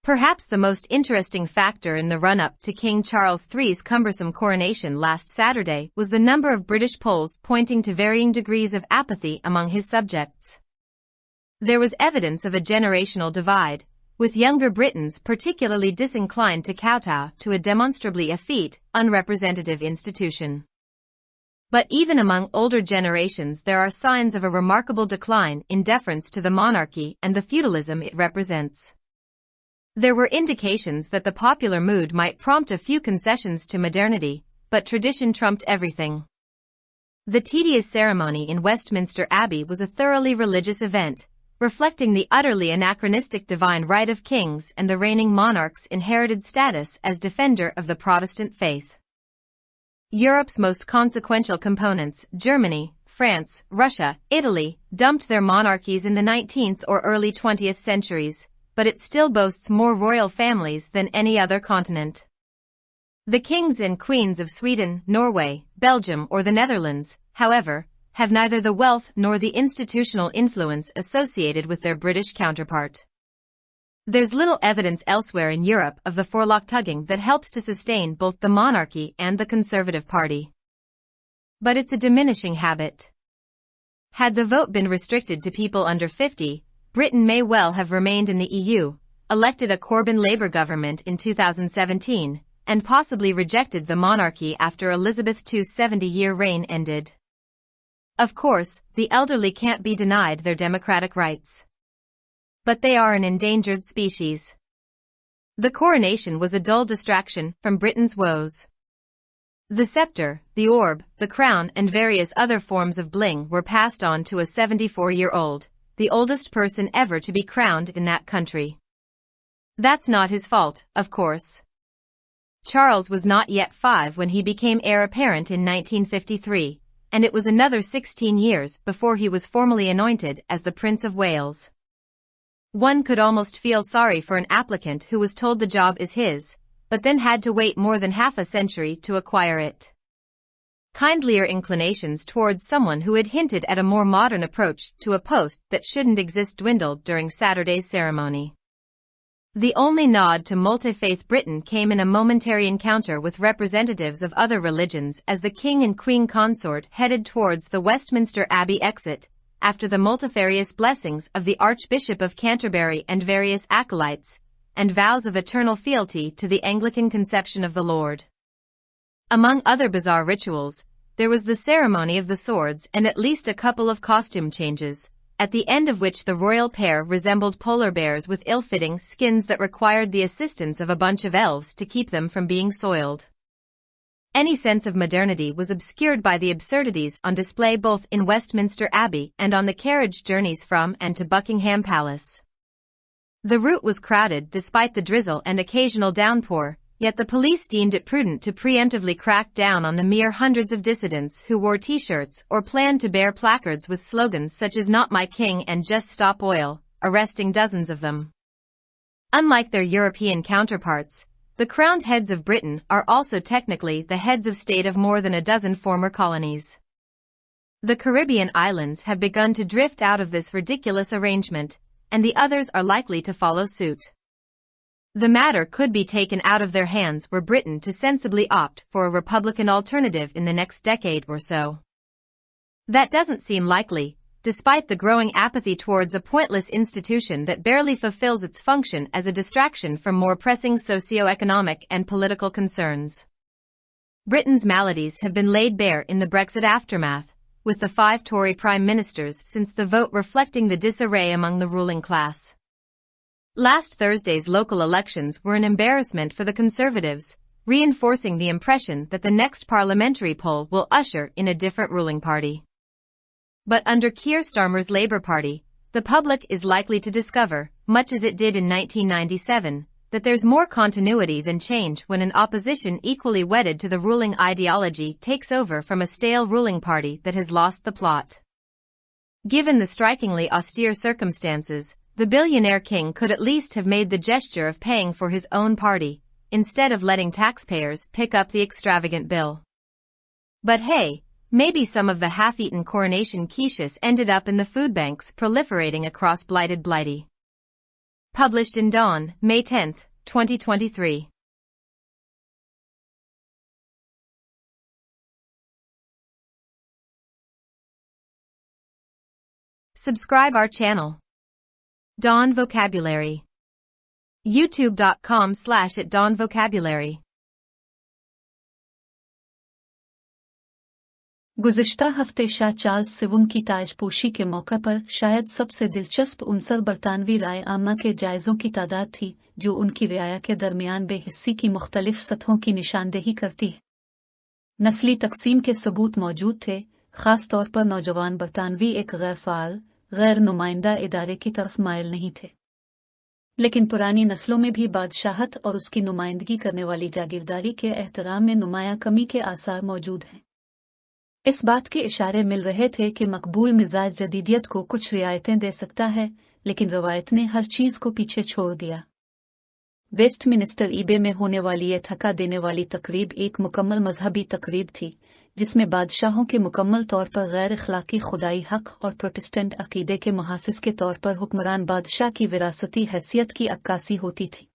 Perhaps the most interesting factor in the run-up to King Charles III's cumbersome coronation last Saturday was the number of British polls pointing to varying degrees of apathy among his subjects. There was evidence of a generational divide, with younger Britons particularly disinclined to kowtow to a demonstrably effete, unrepresentative institution. But even among older generations there are signs of a remarkable decline in deference to the monarchy and the feudalism it represents. There were indications that the popular mood might prompt a few concessions to modernity, but tradition trumped everything. The tedious ceremony in Westminster Abbey was a thoroughly religious event, reflecting the utterly anachronistic divine right of kings and the reigning monarch's inherited status as defender of the Protestant faith. Europe's most consequential components, Germany, France, Russia, Italy, dumped their monarchies in the 19th or early 20th centuries, but it still boasts more royal families than any other continent. The kings and queens of Sweden, Norway, Belgium or the Netherlands, however, have neither the wealth nor the institutional influence associated with their British counterpart. There's little evidence elsewhere in Europe of the forelock tugging that helps to sustain both the monarchy and the Conservative Party. But it's a diminishing habit. Had the vote been restricted to people under 50, Britain may well have remained in the EU, elected a Corbyn Labour government in 2017, and possibly rejected the monarchy after Elizabeth II's 70-year reign ended. Of course, the elderly can't be denied their democratic rights. But they are an endangered species. The coronation was a dull distraction from Britain's woes. The scepter, the orb, the crown and various other forms of bling were passed on to a 74-year-old, the oldest person ever to be crowned in that country. That's not his fault, of course. Charles was not yet 5 when he became heir apparent in 1953, and it was another 16 years before he was formally anointed as the Prince of Wales. One could almost feel sorry for an applicant who was told the job is his, but then had to wait more than half a century to acquire it. Kindlier inclinations towards someone who had hinted at a more modern approach to a post that shouldn't exist dwindled during Saturday's ceremony. The only nod to multi-faith Britain came in a momentary encounter with representatives of other religions as the King and Queen consort headed towards the Westminster Abbey exit, after the multifarious blessings of the Archbishop of Canterbury and various acolytes, and vows of eternal fealty to the Anglican conception of the Lord. Among other bizarre rituals, there was the ceremony of the swords and at least a couple of costume changes, at the end of which the royal pair resembled polar bears with ill-fitting skins that required the assistance of a bunch of elves to keep them from being soiled. Any sense of modernity was obscured by the absurdities on display both in Westminster Abbey and on the carriage journeys from and to Buckingham Palace. The route was crowded despite the drizzle and occasional downpour, yet the police deemed it prudent to preemptively crack down on the mere hundreds of dissidents who wore t-shirts or planned to bear placards with slogans such as "Not My King" and "Just Stop Oil," arresting dozens of them. Unlike their European counterparts, the crowned heads of Britain are also technically the heads of state of more than a dozen former colonies. The Caribbean islands have begun to drift out of this ridiculous arrangement, and the others are likely to follow suit. The matter could be taken out of their hands were Britain to sensibly opt for a Republican alternative in the next decade or so. That doesn't seem likely, despite the growing apathy towards a pointless institution that barely fulfills its function as a distraction from more pressing socio-economic and political concerns. Britain's maladies have been laid bare in the Brexit aftermath, with the 5 Tory prime ministers since the vote reflecting the disarray among the ruling class. Last Thursday's local elections were an embarrassment for the Conservatives, reinforcing the impression that the next parliamentary poll will usher in a different ruling party. But under Keir Starmer's Labour Party, the public is likely to discover, much as it did in 1997, that there's more continuity than change when an opposition equally wedded to the ruling ideology takes over from a stale ruling party that has lost the plot. Given the strikingly austere circumstances, the billionaire king could at least have made the gesture of paying for his own party, instead of letting taxpayers pick up the extravagant bill. But hey, maybe some of the half-eaten coronation quiches ended up in the food banks proliferating across blighted Blighty. Published in Dawn, May 10, 2023. Subscribe our channel. Dawn Vocabulary. youtube.com/@dawnvocabulary. गुज़िश्ता हफ्ते Shah Charles सिवुम की ताजपोशी के मौका पर शायद सबसे दिलचस्प उनसर बरतानवी राय आमा के जायज़ों की तादाद थी जो उनकी रियाया के दरमियान बेहिस्सी की मुख्तलिफ सतहों की निशानदेही करती है। नस्ली तकसीम के सबूत मौजूद थे, ख़ास तौर पर नौजवान बरतानवी एक गैर फ़ाल, गैर नुमाइंदा इदारे की तरफ मायल नहीं थे। लेकिन पुरानी नस्लों में भी बादशाहत और उसकी नुमाइंदगी करने वाली जागीरदारी के एहतराम में नुमाया कमी के आसार मौजूद हैं। इस बात के इशारे मिल रहे थे कि मकबूल मिजाज जदीदियत को कुछ रियायतें दे सकता है, लेकिन रवायत ने हर चीज़ को पीछे छोड़ दिया। वेस्टमिनिस्टर ईबे में होने वाली यह थका देने वाली तकरीब एक मुकम्मल मजहबी तकरीब थी, जिसमें बादशाहों के मुकम्मल तौर पर गैर अखलाकी खुदाई हक और प्रोटेस्टेंट अकीदे के मुहाफिज के तौर पर हुक्मरान बादशाह की विरासती हैसियत की अक्कासी होती थी।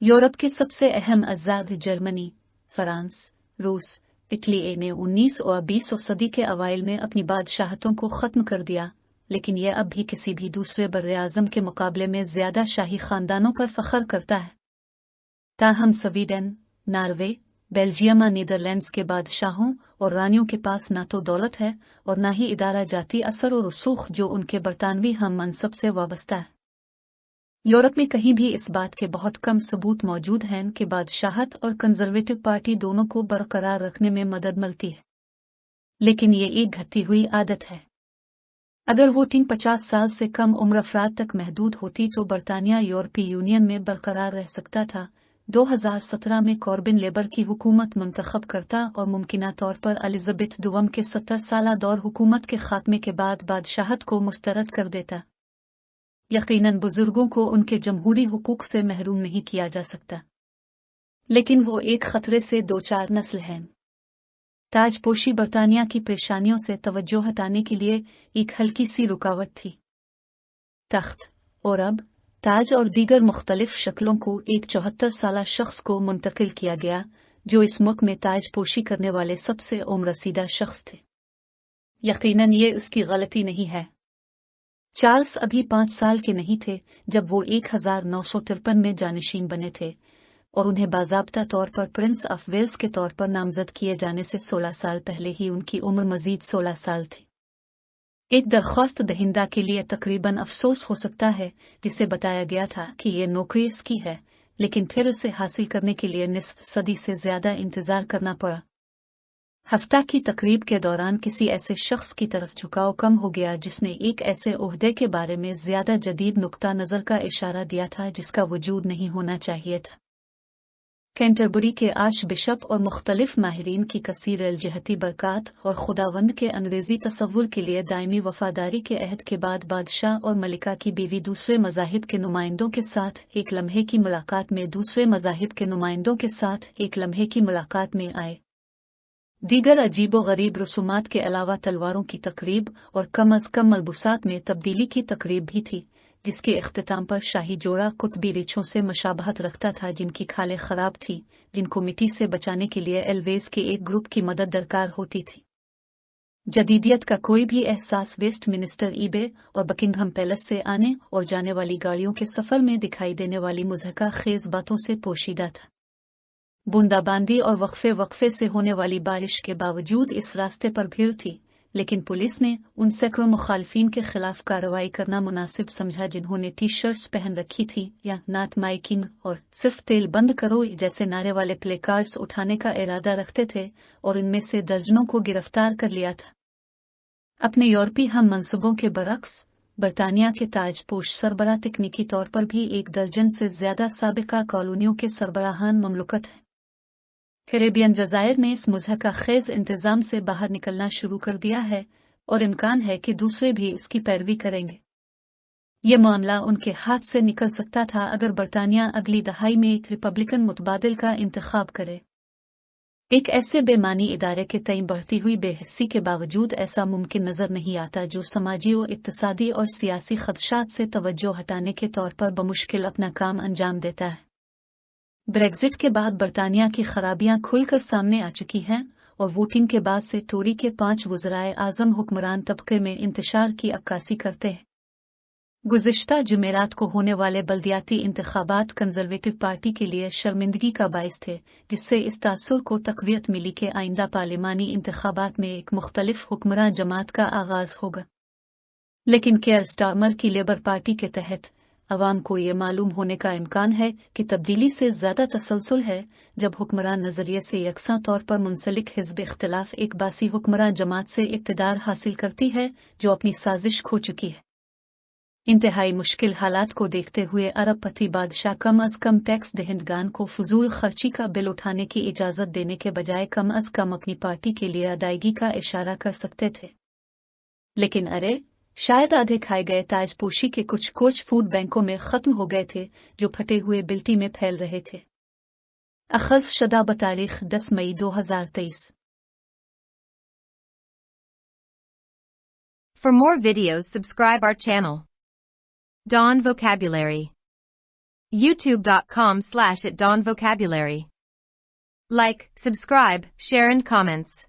यूरोप के सबसे अहम अज़्ज़ा जर्मनी, फ्रांस, रूस, इटली ने 19 और 20 सदी के अवाइल में अपनी बादशाहतों को ख़त्म कर दिया, लेकिन यह अब भी किसी भी दूसरे बर्र-ए-आज़म के मुकाबले में ज़्यादा शाही ख़ानदानों पर फ़ख्र करता है। ताहम स्वीडन, नॉर्वे, बेल्जियम और नीदरलैंड्स के बादशाहों और रानियों के पास ना तो दौलत है और ना ही इदारा जाती असर और रसूख जो उनके बरतानवी हम मनसब से वाबस्ता है। यूरोप में कहीं भी इस बात के बहुत कम सबूत मौजूद हैं कि बादशाहत और कंजर्वेटिव पार्टी दोनों को बरकरार रखने में मदद मिलती है, लेकिन ये एक घटती हुई आदत है। अगर वोटिंग 50 साल से कम उम्र अफराद तक महदूद होती तो बरतानिया यूरोपीय यूनियन में बरकरार रह सकता था। 2017 में कॉर्बिन लेबर की हुकूमत मुंतखब करता और मुमकिना तौर पर एलिजाबेथ दुवम के 70 साला दौर हुकूमत के खात्मे के बाद बादशाहत को मुस्तरद कर देता। यकीनन बुजुर्गों को उनके जमहूरी हुकूक से महरूम नहीं किया जा सकता, लेकिन वो एक खतरे से दो चार नस्ल हैं। ताजपोशी बरतानिया की परेशानियों से तवज्जो हटाने के लिए एक हल्की सी रुकावट थी। तख्त और अब ताज और दीगर मुख्तलिफ शक्लों को एक 74 साला शख्स को मुंतकिल किया गया, जो इस मुल्क में ताजपोशी करने वाले सबसे उम्ररसीदा शख्स थे। यकीनन ये उसकी गलती नहीं है। चार्ल्स अभी 5 साल के नहीं थे जब वो 1953 में जानशीन बने थे और उन्हें बाज़ाब्ता तौर पर प्रिंस ऑफ वेल्स के तौर पर नामजद किए जाने से 16 साल पहले ही उनकी उम्र मजीद 16 साल थी। एक दरख्वास्त दहिंदा के लिए तकरीबन अफसोस हो सकता है जिसे बताया गया था कि ये नौकरी इसकी है, लेकिन फिर उसे हासिल करने के लिए निस्फ सदी से ज़्यादा इंतज़ार करना पड़ा। हफ्ता की तकरीब के दौरान किसी ऐसे शख्स की तरफ झुकाव कम हो गया जिसने एक ऐसे ओहदे के बारे में ज़्यादा जदीद नुक्ता नज़र का इशारा दिया था जिसका वजूद नहीं होना चाहिए था। कैंटरबरी के आर्च बिशप और मुख्तलिफ माहिरीन की कसीर अलजहती बरक़ात और खुदावंद के अंग्रेज़ी तसव्वुर के लिए दायमी वफ़ादारी के अहद के बाद बादशाह और मलिका की बीवी दूसरे मज़ाहिब के नुमाइंदों के साथ एक लम्हे की मुलाकात में दूसरे मज़ाहिब के नुमाइंदों के साथ एक लम्हे की मुलाकात में आए। दीगर अजीबो गरीब रसूमात के अलावा तलवारों की तकरीब और कम अज़ कम मलबूसात में तब्दीली की तकरीब भी थी, जिसके इख्तिताम पर शाही जोड़ा कुतबी रिछों से मुशाबहत रखता था जिनकी खालें खराब थी, जिनको मिट्टी से बचाने के लिए एलवेज के एक ग्रुप की मदद दरकार होती थी। जदीदियत का कोई भी एहसास वेस्टमिनिस्टर ईबे और बकिंघम पैलेस से आने और जाने वाली गाड़ियों के सफ़र में दिखाई देने वाली मुज़हका खेज बातों से पोशीदा था। बूंदाबांदी और वक्फे से होने वाली बारिश के बावजूद इस रास्ते पर भीड़ थी, लेकिन पुलिस ने उन सैकड़ों मुखालफिन के खिलाफ कार्रवाई करना मुनासिब समझा जिन्होंने टी शर्ट्स पहन रखी थी या नॉट माइकिंग और सिर्फ तेल बंद करो जैसे नारे वाले प्ले कार्ड्स उठाने का इरादा रखते थे, और इनमें से दर्जनों को गिरफ्तार कर लिया था। अपने यूरोपीय हम मनसबों के बरक्स बरतानिया के ताजपोश सरबराह तकनीकी तौर पर भी 1 दर्जन से ज़्यादा साबिका कॉलोनियों के सरबराहान ममलुकत हैं। कैरेबियन जज़ायर ने इस मुज़हका खेज इंतज़ाम से बाहर निकलना शुरू कर दिया है और इम्कान है कि दूसरे भी इसकी पैरवी करेंगे। ये मामला उनके हाथ से निकल सकता था अगर बरतानिया अगली दहाई में एक रिपब्लिकन मुतबादिल का इंतखाब करे। एक ऐसे बेमानी इदारे के तय बढ़ती हुई बेहिस्सी के बावजूद ऐसा मुमकिन नजर नहीं आता जो समाजी और इक्तिसादी और सियासी खदशात से तवज्जो हटाने के तौर पर बमुश्किल अपना काम अंजाम देता है। ब्रेग्जिट के बाद बरतानिया की खराबियां खुलकर सामने आ चुकी हैं और वोटिंग के बाद से टोरी के 5 वज़राए आज़म हुक्मरान तबके में इंतशार की अक्कासी करते हैं। गुज़िश्ता जुमेरात को होने वाले बल्दियाती इंतखाबात कंजर्वेटिव पार्टी के लिए शर्मिंदगी का बाइस थे, जिससे इस तासुर को तक़वियत मिली कि आइंदा पार्लिमानी इंतखाबात में एक मुख्तलिफ हुक्मरान जमात का आगाज़ होगा। लेकिन केयर स्टारमर की लेबर पार्टी के तहत अवाम को ये मालूम होने का इम्कान है कि तब्दीली से ज़्यादा तसलसल है जब हुक्मरान नज़रिए से यकसां तौर पर मुंसलिक हिज़्ब इख्तिलाफ एक बासी हुक्मरान जमात से इक़्तिदार हासिल करती है जो अपनी साजिश खो चुकी है। इंतहाई मुश्किल हालात को देखते हुए अरबपति बादशाह कम अज़ कम टैक्स दहिंदगान को फजूल खर्ची का बिल उठाने की इजाज़त देने के बजाय कम अज़ कम अपनी पार्टी के लिए अदायगी का इशारा कर सकते थे। लेकिन अरे शायद आधे खाए गए ताजपोशी के कुछ कोच फूड बैंकों में ख़त्म हो गए थे जो फटे हुए बिल्टी में फैल रहे थे। अखज़ शदा बतारीख 10 मई 2023। For more videos, subscribe our channel. Dawn Vocabulary. YouTube.com/@dawnvocabulary. Like, subscribe, share and comments.